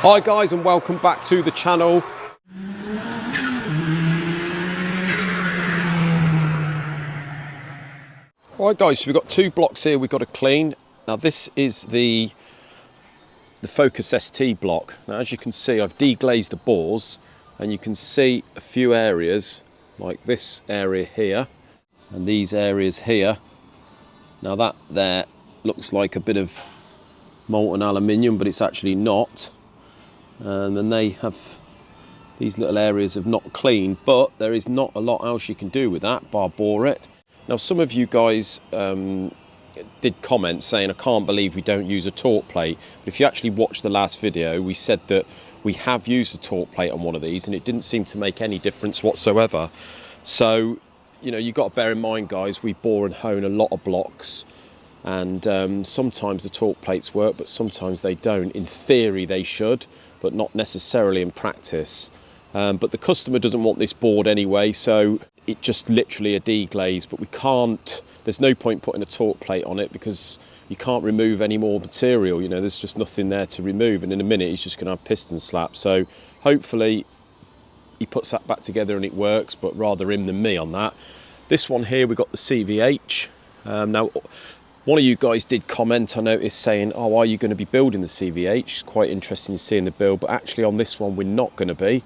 Hi guys, and welcome back to the channel. Alright guys, so we've got two blocks here we've got to clean. Now this is the Focus ST block. Now as you can see, I've deglazed the bores and you can see a few areas like this area here and these areas here. Now that there looks like a bit of molten aluminium, but it's actually not. And then they have these little areas of not clean, but there is not a lot else you can do with that bar bore it. Now some of you guys did comment saying, I can't believe we don't use a torque plate. But if you actually watched the last video, we said that we have used a torque plate on one of these and it didn't seem to make any difference whatsoever. So, you know, you've got to bear in mind guys, we bore and hone a lot of blocks. And sometimes the torque plates work, but sometimes they don't. In theory they should, but not necessarily in practice. But the customer doesn't want this board anyway, so it just literally a deglaze. But we can't, there's no point putting a torque plate on it because you can't remove any more material. You know, there's just nothing there to remove, and in a minute he's just going to have piston slap. So hopefully he puts that back together and it works, but rather him than me on that. This one here, we've got the CVH. Now, one of you guys did comment, I noticed, saying, oh, are you going to be building the CVH? It's quite interesting seeing the build, but actually on this one we're not going to be.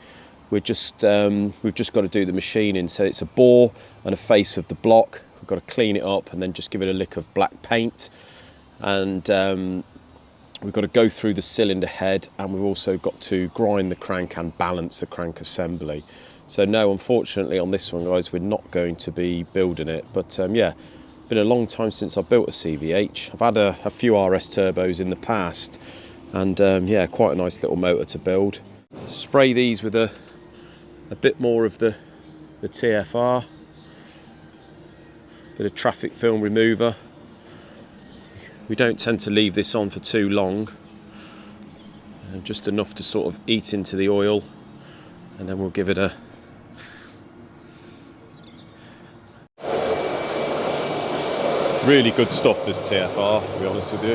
We've just got to do the machining. So it's a bore and a face of the block. We've got to clean it up and then just give it a lick of black paint. And we've got to go through the cylinder head, and we've also got to grind the crank and balance the crank assembly. So no, unfortunately on this one guys, we're not going to be building it. But yeah. Been a long time since I built a CVH. I've had a few RS turbos in the past, and yeah, quite a nice little motor to build. Spray these with a bit more of the TFR, bit of traffic film remover. We don't tend to leave this on for too long, just enough to sort of eat into the oil, and then we'll give it a really good stuff, this TFR, to be honest with you.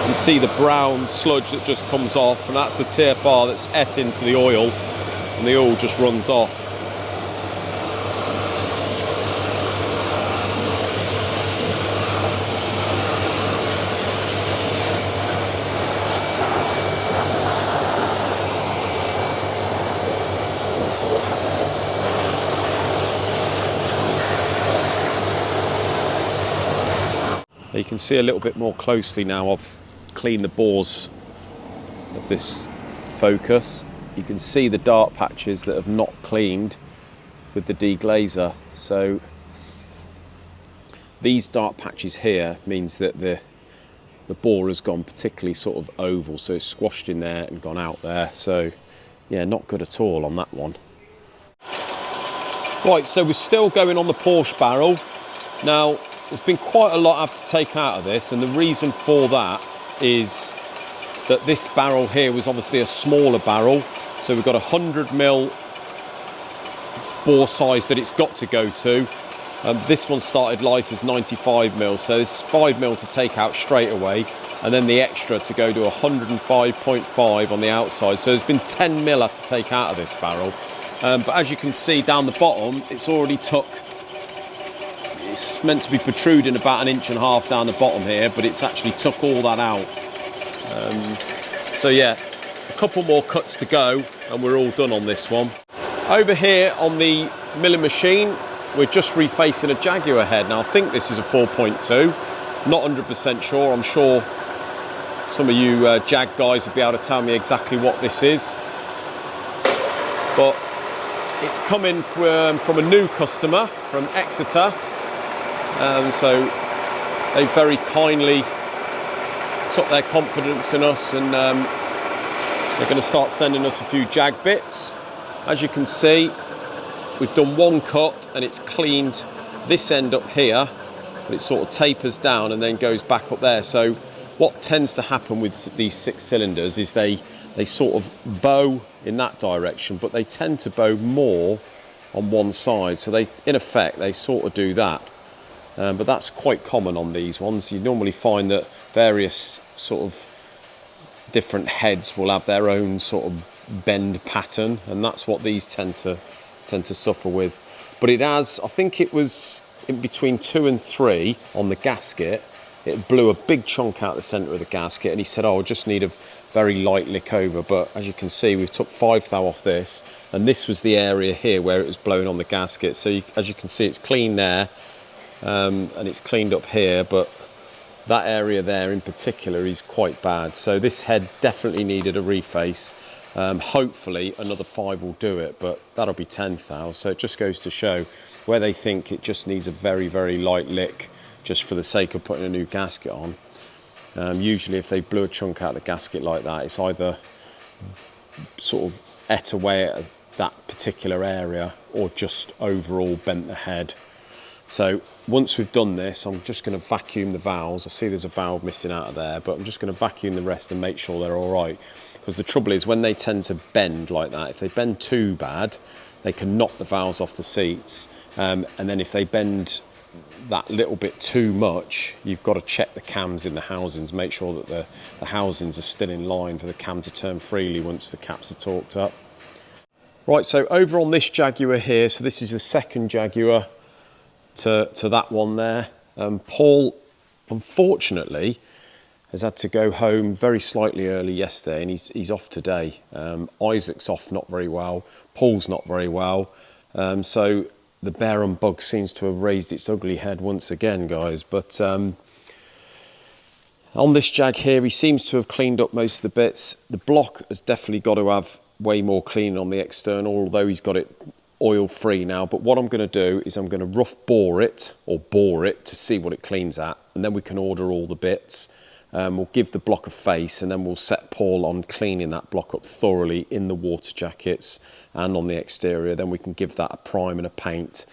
You see the brown sludge that just comes off, and that's the TFR that's ate into the oil, and the oil just runs off. You can see a little bit more closely now. I've cleaned the bores of this Focus. You can see the dark patches that have not cleaned with the deglazer. So these dark patches here means that the bore has gone particularly sort of oval, so it's squashed in there and gone out there. So yeah, not good at all on that one. Right, so we're still going on the Porsche barrel. Now, there's been quite a lot I have to take out of this, and the reason for that is that this barrel here was obviously a smaller barrel, so we've got 100mm bore size that it's got to go to. This one started life as 95mm, so there's 5mm to take out straight away, and then the extra to go to 105.5 on the outside. So there's been 10mm I have to take out of this barrel. But as you can see down the bottom, it's already took. It's meant to be protruding about 1.5 inches down the bottom here, but it's actually took all that out. So yeah, a couple more cuts to go and we're all done on this one. Over here on the milling machine, we're just refacing a Jaguar head. Now I think this is a 4.2, not 100% sure. I'm sure some of you Jag guys will be able to tell me exactly what this is. But it's coming from a new customer from Exeter. So they very kindly took their confidence in us, and they're going to start sending us a few Jag bits. As you can see, we've done one cut and it's cleaned this end up here, but it sort of tapers down and then goes back up there. So what tends to happen with these 6 cylinders is they sort of bow in that direction, but they tend to bow more on one side. So they, in effect, they sort of do that. But that's quite common on these ones. You normally find that various sort of different heads will have their own sort of bend pattern, and that's what these tend to suffer with. But it has, I think it was in between 2 and 3 on the gasket. It blew a big chunk out the centre of the gasket, and he said, oh, I just need a very light lick over. But as you can see, we've took 5 thou off this, and this was the area here where it was blown on the gasket. So as you can see, it's clean there, and it's cleaned up here, but that area there in particular is quite bad. So this head definitely needed a reface. Hopefully another 5 will do it, but that'll be 10 thou. So it just goes to show where they think it just needs a very, very light lick just for the sake of putting a new gasket on. Usually if they blew a chunk out of the gasket like that, it's either sort of ate away at that particular area or just overall bent the head. So once we've done this, I'm just going to vacuum the valves. I see there's a valve missing out of there, but I'm just going to vacuum the rest and make sure they're all right. Because the trouble is, when they tend to bend like that, if they bend too bad, they can knock the valves off the seats. And then if they bend that little bit too much, you've got to check the cams in the housings, make sure that the housings are still in line for the cam to turn freely once the caps are torqued up. Right, so over on this Jaguar here, so this is the second Jaguar to that one there. Paul, unfortunately, has had to go home very slightly early yesterday, and he's off today. Isaac's off not very well, Paul's not very well, so the bear and bug seems to have raised its ugly head once again, guys. But on this Jag here, he seems to have cleaned up most of the bits. The block has definitely got to have way more cleaning on the external, although he's got it oil free now. But what I'm going to do is I'm going to rough bore it, or bore it, to see what it cleans at, and then we can order all the bits. We'll give the block a face, and then we'll set Paul on cleaning that block up thoroughly in the water jackets and on the exterior. Then we can give that a prime and a paint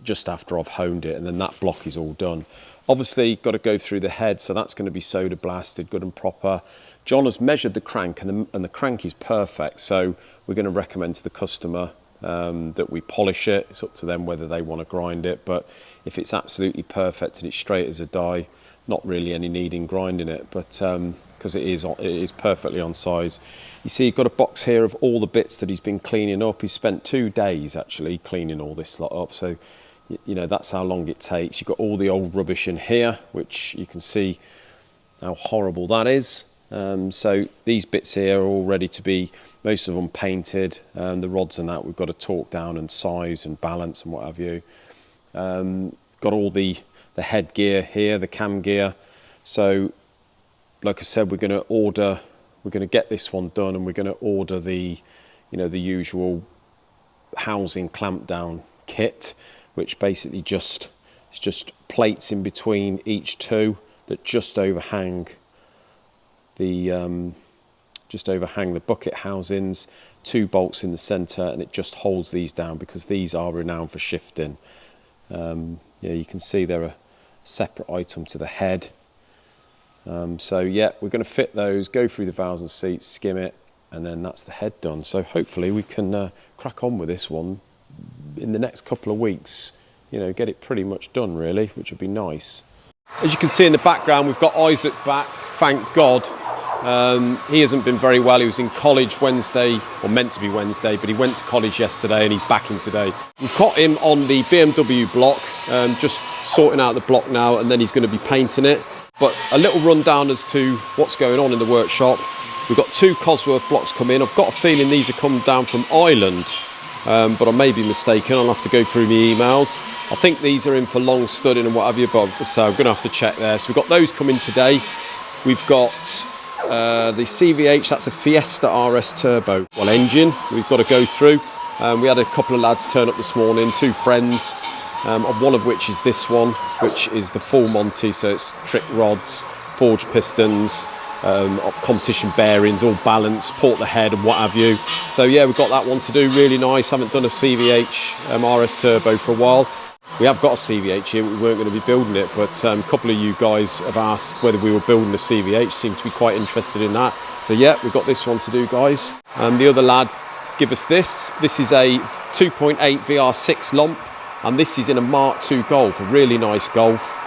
just after I've honed it, and then that block is all done. Obviously, got to go through the head, so that's going to be soda blasted good and proper. John has measured the crank, and the crank is perfect, so we're going to recommend to the customer that we polish it. It's up to them whether they want to grind it, but if it's absolutely perfect and it's straight as a die, not really any need in grinding it, but because it is perfectly on size. You see, you've got a box here of all the bits that he's been cleaning up. He spent 2 days actually cleaning all this lot up, so you know that's how long it takes. You've got all the old rubbish in here, which you can see how horrible that is. So these bits here are all ready to be, most of them painted. The rods and that we've got to torque down and size and balance and what have you. Got all the head gear here, the cam gear. So like I said, we're going to get this one done, and we're going to order the the usual housing clamp down kit, which basically it's just plates in between each two that just overhang the bucket housings, 2 bolts in the center, and it just holds these down because these are renowned for shifting. Yeah, you can see they're a separate item to the head. So yeah, we're going to fit those, go through the valves and seats, skim it, and then that's the head done. So hopefully we can crack on with this one in the next couple of weeks, get it pretty much done really, which would be nice. As you can see in the background, we've got Isaac back, thank God. He hasn't been very well. He was in college Wednesday, or meant to be Wednesday, but he went to college yesterday and he's back in today. We've got him on the BMW block, just sorting out the block now, and then he's going to be painting it. But a little rundown as to what's going on in the workshop. We've got 2 Cosworth blocks come in. I've got a feeling these are coming down from Ireland, but I may be mistaken. I'll have to go through my emails. I think these are in for long studding and what have you, but so I'm going to have to check there. So we've got those coming today. We've got the CVH, that's a Fiesta RS Turbo engine we've got to go through. We had a couple of lads turn up this morning, 2 friends, one of which is this one, which is the full Monty, so it's trick rods, forged pistons, competition bearings, all balanced, port the head and what have you. So yeah, we've got that one to do, really nice. Haven't done a CVH RS Turbo for a while. We have got a CVH here, we weren't going to be building it, but a couple of you guys have asked whether we were building a CVH, seem to be quite interested in that. So yeah, we've got this one to do, guys. The other lad give us this. This is a 2.8 VR6 lump, and this is in a Mark II Golf, a really nice Golf.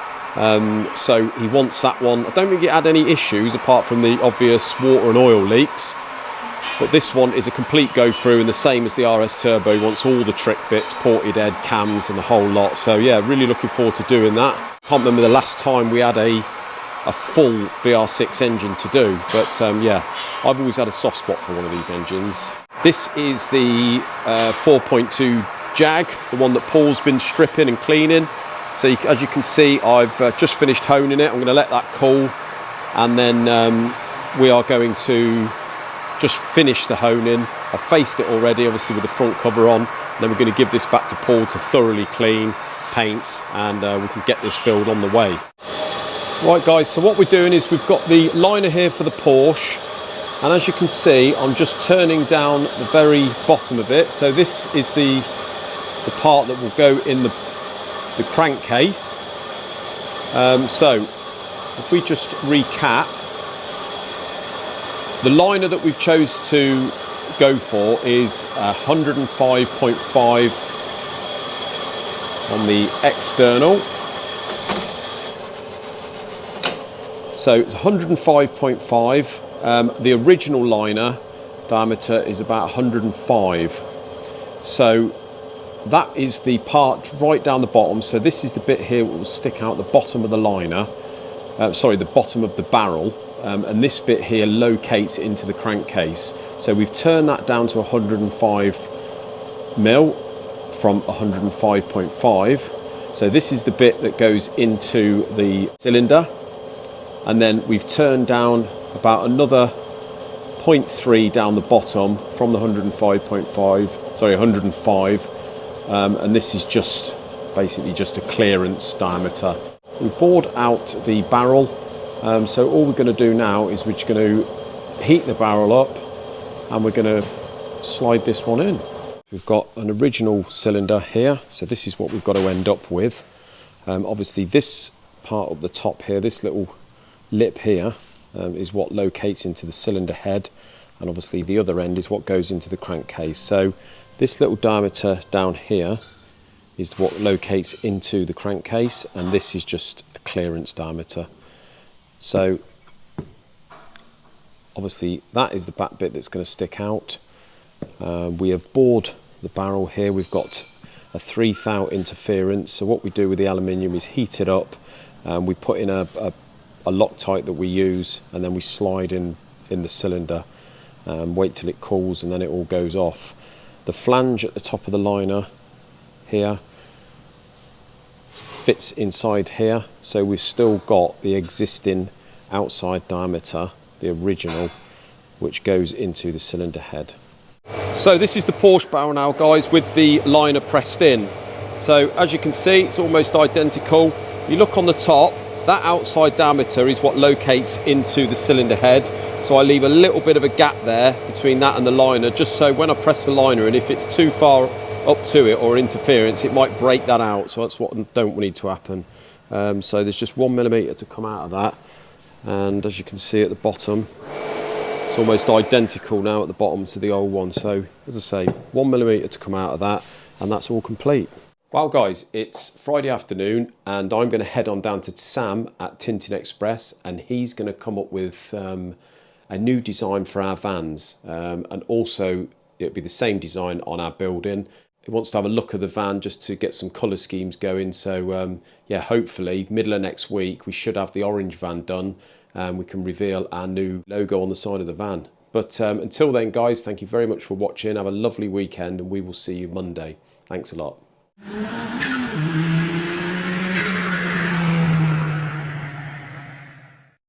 So he wants that one. I don't think it had any issues apart from the obvious water and oil leaks. But this one is a complete go through, and the same as the RS Turbo. He wants all the trick bits, ported head, cams and the whole lot. So yeah, really looking forward to doing that. Can't remember the last time we had a full VR6 engine to do, but yeah, I've always had a soft spot for one of these engines. This is the 4.2 Jag, the one that Paul's been stripping and cleaning. So as you can see, I've just finished honing it. I'm going to let that cool, and then we are going to just finish the honing. I've faced it already, obviously with the front cover on, and then we're going to give this back to Paul to thoroughly clean, paint, and we can get this build on the way. Right guys, so what we're doing is we've got the liner here for the Porsche, and as you can see, I'm just turning down the very bottom of it. So this is the part that will go in the crankcase. So if we just recap, the liner that we've chose to go for is 105.5 on the external. So it's 105.5. The original liner diameter is about 105. So that is the part right down the bottom. So this is the bit here that will stick out the bottom of the liner. Sorry, the bottom of the barrel. And this bit here locates into the crankcase. So we've turned that down to 105 mil from 105.5. So this is the bit that goes into the cylinder. And then we've turned down about another 0.3 down the bottom from the 105.5, sorry, 105. And this is just basically just a clearance diameter. We've bored out the barrel. So all we're going to do now is we're just going to heat the barrel up, and we're going to slide this one in. We've got an original cylinder here, so this is what we've got to end up with. Obviously this part up the top here, this little lip here, is what locates into the cylinder head, and obviously the other end is what goes into the crankcase. So this little diameter down here is what locates into the crankcase, and this is just a clearance diameter. So obviously that is the back bit that's going to stick out. We have bored the barrel here. We've got a 3 thou interference. So what we do with the aluminium is heat it up, and we put in a Loctite that we use, and then we slide in the cylinder, wait till it cools, and then it all goes off. The flange at the top of the liner here fits inside here, so we've still got the existing outside diameter, the original, which goes into the cylinder head. So this is the Porsche barrel now guys, with the liner pressed in. So as you can see, it's almost identical. You look on the top, that outside diameter is what locates into the cylinder head. So I leave a little bit of a gap there between that and the liner, just so when I press the liner in, if it's too far up to it or interference, it might break that out. So that's what I don't need to happen. So there's just 1mm to come out of that, and as you can see at the bottom, it's almost identical now at the bottom to the old one. So as I say, 1mm to come out of that, and that's all complete. Well guys, it's Friday afternoon, and I'm going to head on down to Sam at Tintin Express, and he's going to come up with a new design for our vans, and also it'll be the same design on our building. He wants to have a look at the van just to get some colour schemes going. So yeah, hopefully middle of next week we should have the orange van done, and we can reveal our new logo on the side of the van. But until then guys, thank you very much for watching. Have a lovely weekend, and we will see you Monday. Thanks a lot.